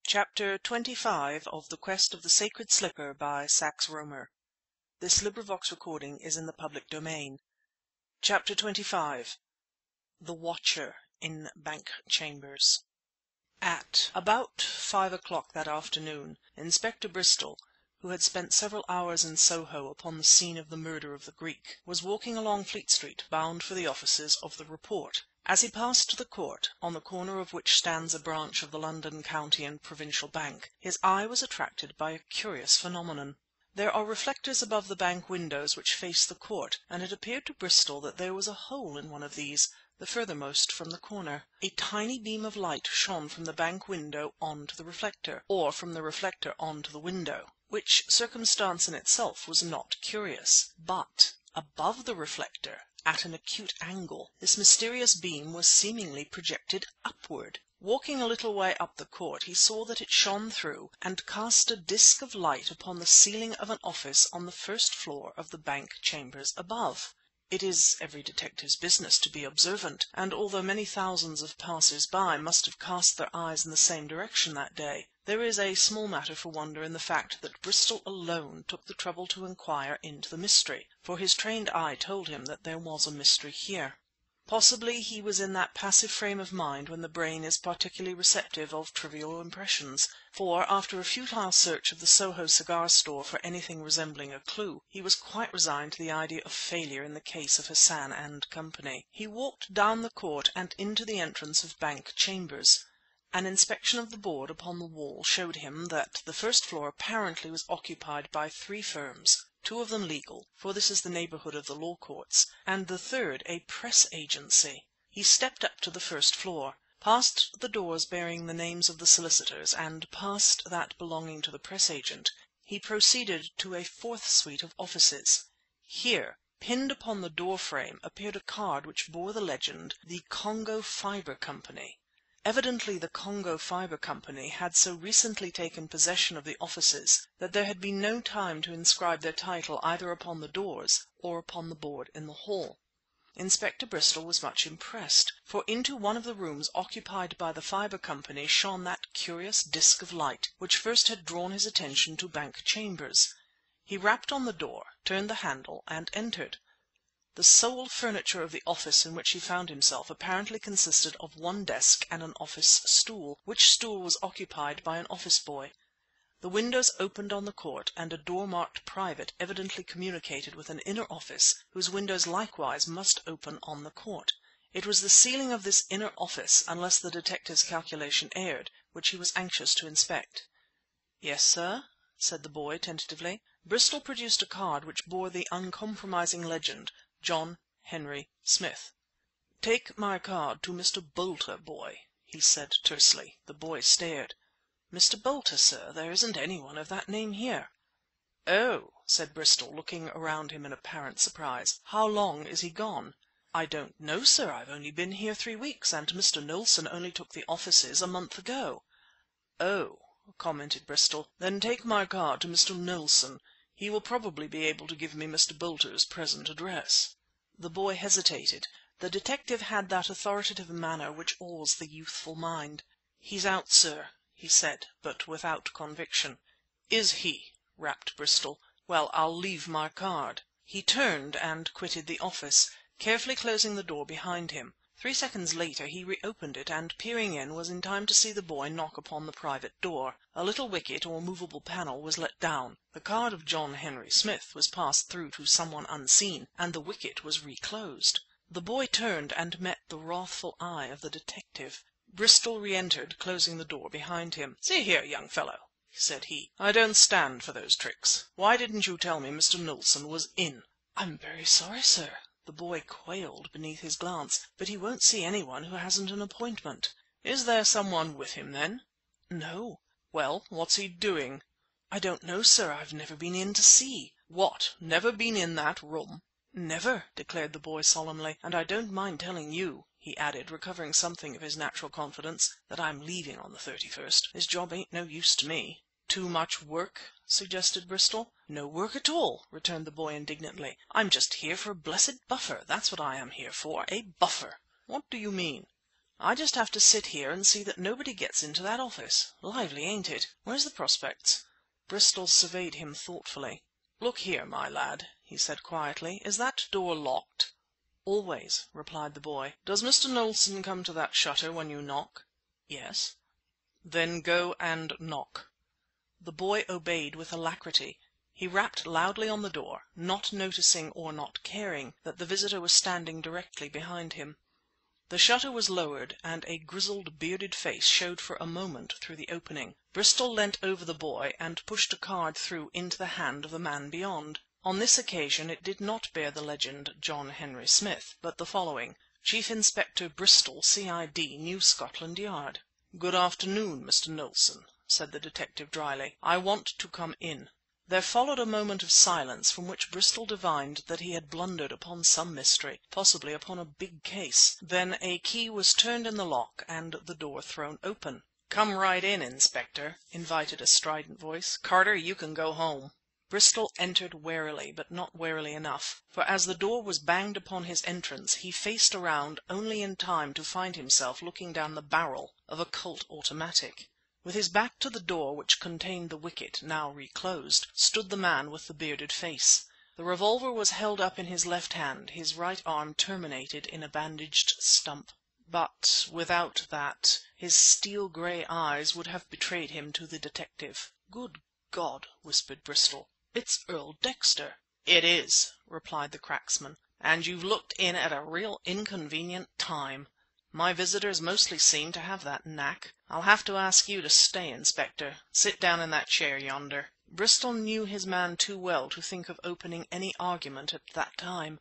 Chapter 25 of The Quest of the Sacred Slipper by Sax Rohmer. Chapter 25 The Watcher in Bank Chambers. At about 5 o'clock that afternoon, Inspector Bristol, who had spent several hours in Soho upon the scene of the murder of the Greek, was walking along Fleet Street bound for the offices of the Report. As he passed the court, on the corner of which stands a branch of the London County and Provincial Bank, his eye was attracted by a curious phenomenon. There are reflectors above the bank windows which face the court, and it appeared to Bristol that there was a hole in one of these, the furthermost from the corner. A tiny beam of light shone from the bank window on to the reflector, or from the reflector on to the window, which circumstance in itself was not curious. But above the reflector, at an acute angle, this mysterious beam was seemingly projected upward. Walking a little way up the court, he saw that it shone through and cast a disc of light upon the ceiling of an office on the first floor of the bank chambers above. It is every detective's business to be observant, and although many thousands of passers-by must have cast their eyes in the same direction that day, there is a small matter for wonder in the fact that Bristol alone took the trouble to inquire into the mystery, for his trained eye told him that there was a mystery here. Possibly he was in that passive frame of mind when the brain is particularly receptive of trivial impressions, for after a futile search of the Soho cigar store for anything resembling a clue, he was quite resigned to the idea of failure in the case of Hassan and Company. He walked down the court and into the entrance of Bank Chambers. An inspection of the board upon the wall showed him that the first floor apparently was occupied by 3 firms, 2 of them legal, for this is the neighbourhood of the law courts, and the third a press agency. He stepped up to the first floor, past the doors bearing the names of the solicitors, and past that belonging to the press agent. He proceeded to a 4th suite of offices. Here, pinned upon the door frame, appeared a card which bore the legend, "The Congo Fibre Company." Evidently the Congo Fibre Company had so recently taken possession of the offices that there had been no time to inscribe their title either upon the doors or upon the board in the hall. Inspector Bristol was much impressed, for into one of the rooms occupied by the Fibre Company shone that curious disc of light which first had drawn his attention to Bank Chambers. He rapped on the door, turned the handle, and entered. The sole furniture of the office in which he found himself apparently consisted of 1 desk and an office stool, which stool was occupied by an office boy. The windows opened on the court, and a door marked "Private" evidently communicated with an inner office, whose windows likewise must open on the court. It was the ceiling of this inner office, unless the detective's calculation erred, which he was anxious to inspect. "Yes, sir?" said the boy tentatively. Bristol produced a card which bore the uncompromising legend, "John Henry Smith." "Take my card to Mr. Boulter, boy," he said tersely. The boy stared. "Mr. Boulter, sir? There isn't anyone of that name here." "Oh!" said Bristol, looking around him in apparent surprise. "How long is he gone?" "I don't know, sir. I've only been here 3 weeks, and Mr. Knowlson only took the offices a month ago." "Oh!" commented Bristol. "Then take my card to Mr. Knowlson. He will probably be able to give me Mr. Boulter's present address." The boy hesitated. The detective had that authoritative manner which awes the youthful mind. "He's out, sir," he said, but without conviction. "Is he?" rapped Bristol. "Well, I'll leave my card." He turned and quitted the office, carefully closing the door behind him. 3 seconds later he reopened it, and peering in was in time to see the boy knock upon the private door. A little wicket or movable panel was let down. The card of John Henry Smith was passed through to someone unseen, and the wicket was reclosed. The boy turned and met the wrathful eye of the detective. Bristol re-entered, closing the door behind him. "See here, young fellow," said he, "I don't stand for those tricks. Why didn't you tell me Mr. Knowlson was in?" "I'm very sorry, sir." The boy quailed beneath his glance. "But he won't see anyone who hasn't an appointment." "Is there someone with him, then?" "No." "Well, what's he doing?" "I don't know, sir. I've never been in to see." "What, never been in that room?" "Never," declared the boy solemnly. "And I don't mind telling you," he added, recovering something of his natural confidence, "that I'm leaving on the 31st. This job ain't no use to me." "Too much work?" suggested Bristol. "No work at all," returned the boy indignantly. "I'm just here for a blessed buffer, that's what I am here for, a buffer." "What do you mean?" I just have to sit here and see that nobody gets into that office. Lively, ain't it? Where's the prospects?" Bristol surveyed him thoughtfully. "Look here, my lad," he said quietly, "is that door locked?" "Always," replied the boy. "Does Mr. Knowlson come to that shutter when you knock?" "Yes." "Then go and knock." The boy obeyed with alacrity. He rapped loudly on the door, not noticing or not caring that the visitor was standing directly behind him. The shutter was lowered, and a grizzled, bearded face showed for a moment through the opening. Bristol leant over the boy and pushed a card through into the hand of the man beyond. On this occasion it did not bear the legend John Henry Smith, but the following: Chief Inspector Bristol, C.I.D., New Scotland Yard. "Good afternoon, Mr. Knowlson," said the detective dryly. "I want to come in." There followed a moment of silence, from which Bristol divined that he had blundered upon some mystery, possibly upon a big case. Then a key was turned in the lock and the door thrown open. "Come right in, Inspector," invited a strident voice. "Carter, you can go home." Bristol entered warily, but not warily enough, for as the door was banged upon his entrance he faced around only in time to find himself looking down the barrel of a Colt automatic. With his back to the door which contained the wicket, now reclosed, stood the man with the bearded face. The revolver was held up in his left hand, his right arm terminated in a bandaged stump. But without that, his steel-grey eyes would have betrayed him to the detective. "Good God!" whispered Bristol. "It's Earl Dexter!" "It is," replied the cracksman, "and you've looked in at a real inconvenient time. My visitors mostly seem to have that knack. I'll have to ask you to stay, Inspector. Sit down in that chair yonder." Bristol knew his man too well to think of opening any argument at that time.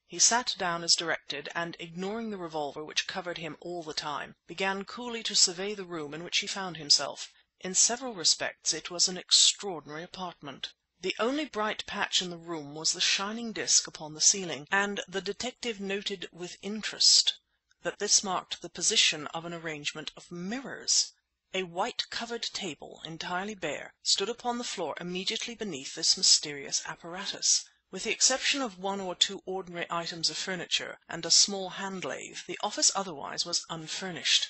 He sat down as directed, and ignoring the revolver which covered him all the time, began coolly to survey the room in which he found himself. In several respects it was an extraordinary apartment. The only bright patch in the room was the shining disc upon the ceiling, and the detective noted with interest that this marked the position of an arrangement of mirrors. A white-covered table, entirely bare, stood upon the floor immediately beneath this mysterious apparatus. With the exception of one or two ordinary items of furniture and a small hand lathe, the office otherwise was unfurnished.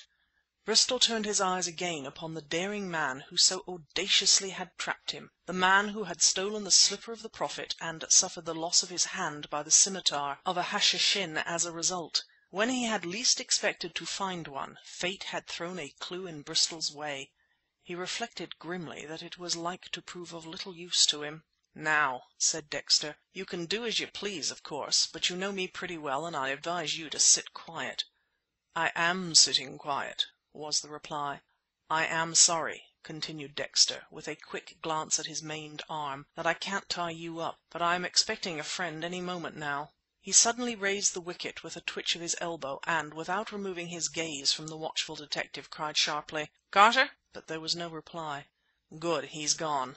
Bristol turned his eyes again upon the daring man who so audaciously had trapped him, the man who had stolen the slipper of the Prophet and suffered the loss of his hand by the scimitar of a Hashishin as a result. When he had least expected to find one, fate had thrown a clue in Bristol's way. He reflected grimly that it was like to prove of little use to him. "Now," said Dexter, "you can do as you please, of course, but you know me pretty well and I advise you to sit quiet." "I am sitting quiet," was the reply. "I am sorry," continued Dexter, with a quick glance at his maimed arm, "that I can't tie you up, but I am expecting a friend any moment now." He suddenly raised the wicket with a twitch of his elbow, and, without removing his gaze from the watchful detective, cried sharply, "Carter!" But there was no reply. "Good, he's gone."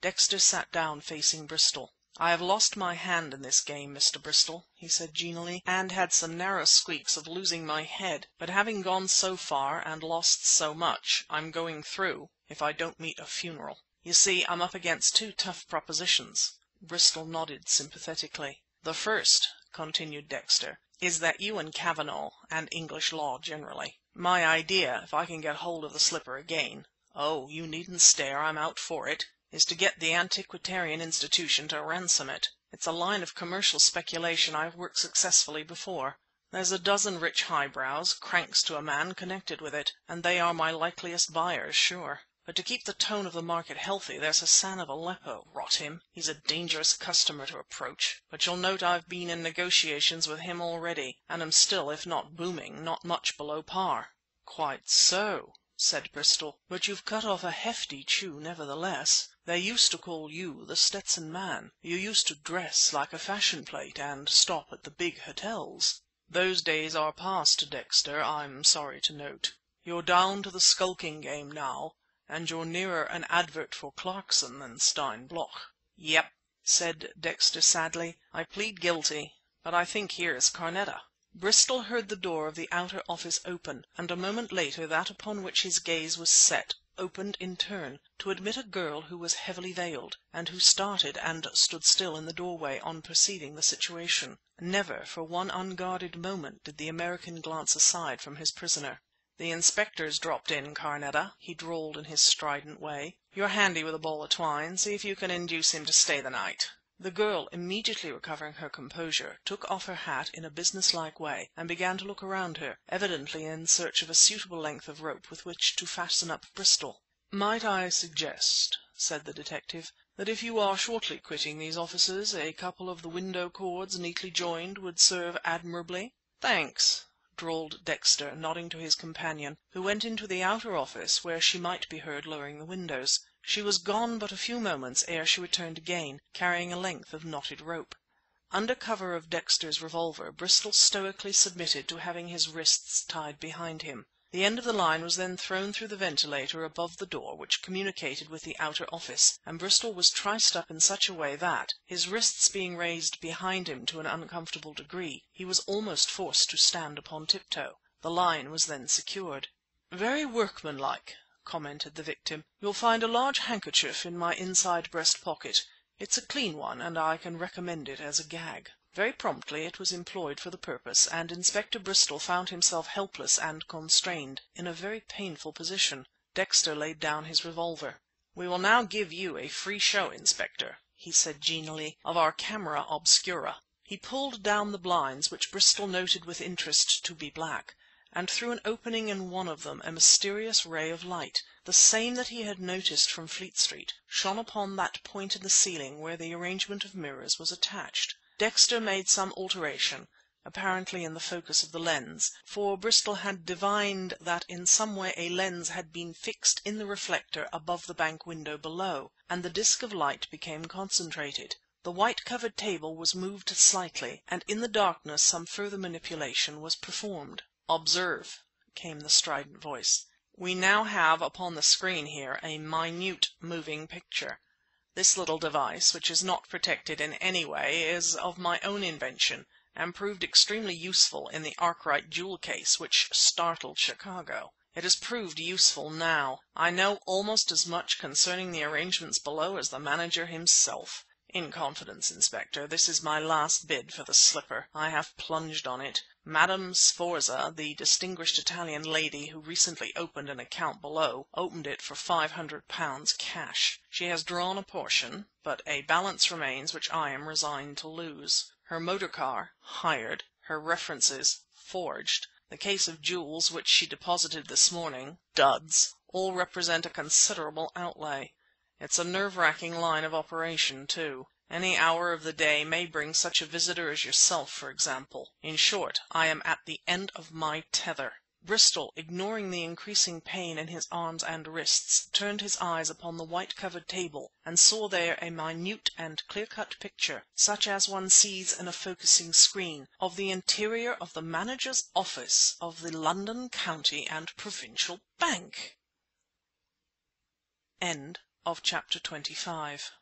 Dexter sat down facing Bristol. "I have lost my hand in this game, Mr. Bristol," he said genially, "and had some narrow squeaks of losing my head, but having gone so far and lost so much, I'm going through if I don't meet a funeral. You see, I'm up against two tough propositions." Bristol nodded sympathetically. "The first," continued Dexter, "is that you and Cavanagh, and English law generally. My idea, if I can get hold of the slipper again—oh, you needn't stare, I'm out for it—is to get the Antiquarian Institution to ransom it. It's a line of commercial speculation I've worked successfully before. There's a dozen rich highbrows, cranks to a man, connected with it, and they are my likeliest buyers, sure. But to keep the tone of the market healthy there's Hassan of Aleppo, rot him! He's a dangerous customer to approach, but you'll note I've been in negotiations with him already, and am still, if not booming, not much below par." "Quite so," said Bristol, "but you've cut off a hefty chew nevertheless. They used to call you the Stetson Man. You used to dress like a fashion plate and stop at the big hotels. Those days are past, Dexter, I'm sorry to note. You're down to the skulking game now, and you're nearer an advert for Clarkson than Stein Bloch." "Yep," said Dexter sadly. "I plead guilty, but I think here's Carneta." Bristol heard the door of the outer office open, and a moment later that upon which his gaze was set opened in turn, to admit a girl who was heavily veiled, and who started and stood still in the doorway on perceiving the situation. Never for one unguarded moment did the American glance aside from his prisoner. "The Inspector's dropped in, Carneta," he drawled in his strident way. "You're handy with a ball of twine. See if you can induce him to stay the night." The girl, immediately recovering her composure, took off her hat in a businesslike way and began to look around her, evidently in search of a suitable length of rope with which to fasten up Bristol. "Might I suggest," said the detective, "that if you are shortly quitting these offices a couple of the window cords neatly joined would serve admirably?" "Thanks," drawled Dexter, nodding to his companion, who went into the outer office where she might be heard lowering the windows. She was gone but a few moments ere she returned again, carrying a length of knotted rope. Under cover of Dexter's revolver, Bristol stoically submitted to having his wrists tied behind him. The end of the line was then thrown through the ventilator above the door which communicated with the outer office, and Bristol was triced up in such a way that, his wrists being raised behind him to an uncomfortable degree, he was almost forced to stand upon tiptoe. The line was then secured. "Very workmanlike," commented the victim. "You'll find a large handkerchief in my inside breast pocket. It's a clean one, and I can recommend it as a gag." Very promptly it was employed for the purpose, and Inspector Bristol found himself helpless and constrained, in a very painful position. Dexter laid down his revolver. "We will now give you a free show, Inspector," he said genially, "of our camera obscura." He pulled down the blinds, which Bristol noted with interest to be black, and through an opening in one of them a mysterious ray of light, the same that he had noticed from Fleet Street, shone upon that point in the ceiling where the arrangement of mirrors was attached. Dexter made some alteration, apparently in the focus of the lens, for Bristol had divined that in some way a lens had been fixed in the reflector above the bank window below, and the disc of light became concentrated. The white-covered table was moved slightly, and in the darkness some further manipulation was performed. "Observe," came the strident voice. "We now have upon the screen here a minute moving picture. This little device, which is not protected in any way, is of my own invention, and proved extremely useful in the Arkwright jewel case which startled Chicago. It has proved useful now. I know almost as much concerning the arrangements below as the manager himself. In confidence, Inspector, this is my last bid for the slipper. I have plunged on it. Madame Sforza, the distinguished Italian lady who recently opened an account below, opened it for £500 cash. She has drawn a portion, but a balance remains which I am resigned to lose. Her motor car, hired. Her references, forged. The case of jewels which she deposited this morning, duds, all represent a considerable outlay. It's a nerve-racking line of operation, too. Any hour of the day may bring such a visitor as yourself, for example. In short, I am at the end of my tether." Bristol, ignoring the increasing pain in his arms and wrists, turned his eyes upon the white-covered table and saw there a minute and clear-cut picture, such as one sees in a focusing screen, of the interior of the manager's office of the London County and Provincial Bank. Chapter 25